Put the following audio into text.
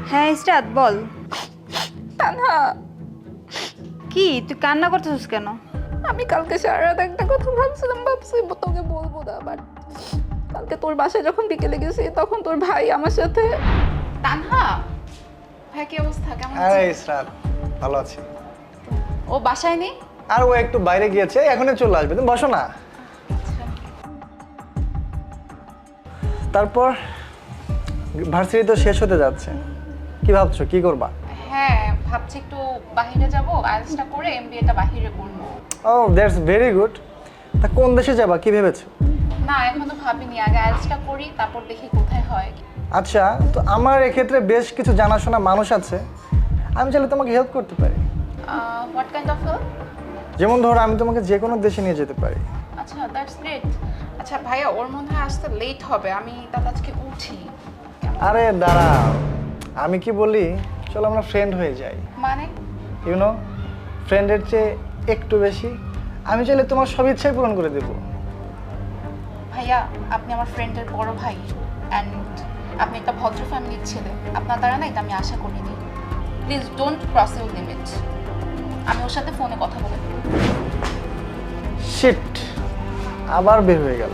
হ্যাঁ ইসরাত বল। তানহা, কি তুই কান্না করতেছিস কেন? আমি কালকে সারা রাত একটা কথা ভাবছিলাম, ভাবছি তোকে বলবো না, বাট কালকে তোর বাসায় যখন বিকেলে গেছি তখন তোর ভাই আমার সাথে। তানহা, ভাই কি অবস্থা, কেমন আরে আছিস? ইসরাত, ভালো আছি। ও বাসায় নেই? আর ও একটু বাইরে গিয়েছে, এখনই চলে আসবে, তুমি বসো না। তারপর ভার্সিটি তো শেষ হতে যাচ্ছে, কি ভাবছো, কি করবা? হ্যাঁ, ভাবছি একটু বাইরে যাব, আইএলটিএসটা করে এমবিএটা বাইরে করব। ও দ্যাটস ভেরি গুড। তা কোন দেশে যাবা, কি ভেবেছো? না, এখন তো ভাবিনি, আগে আইএলটিএসটা করি তারপর দেখি কোথায় হয়। আচ্ছা, তো আমার এক্ষেত্রে বেশ কিছু জানাশোনা মানুষ আছে, আমি চাইলে তোমাকে হেল্প করতে পারি। What kind of help? যেমন ধরো, আমি তোমাকে যে কোনো দেশে নিয়ে যেতে পারি। আচ্ছা, দ্যাটস গ্রেট। আচ্ছা ভাইয়া, ওর মনে হয় আসতে লেট হবে, আমি তাহলে আজকে উঠি। আরে দাঁড়াও, আমি কি বলি, চলো আমরা ফ্রেন্ড হয়ে যাই। মানে? ইউনো, ফ্রেন্ডের চেয়ে একটু বেশি। আমি চাইলে তোমার সব ইচ্ছাই পূরণ করে দেবো। ভাইয়া, আপনি আমার ফ্রেন্ডের বড় ভাই অ্যান্ড আপনি একটা ভদ্র ফ্যামিলির ছেলে, আপনার দ্বারা না এটা আমি আশা করিনি। Please don't cross your limit. আমি ওর সাথে ফোনে কথা বলে। শিট, আবার বের হয়ে গেল।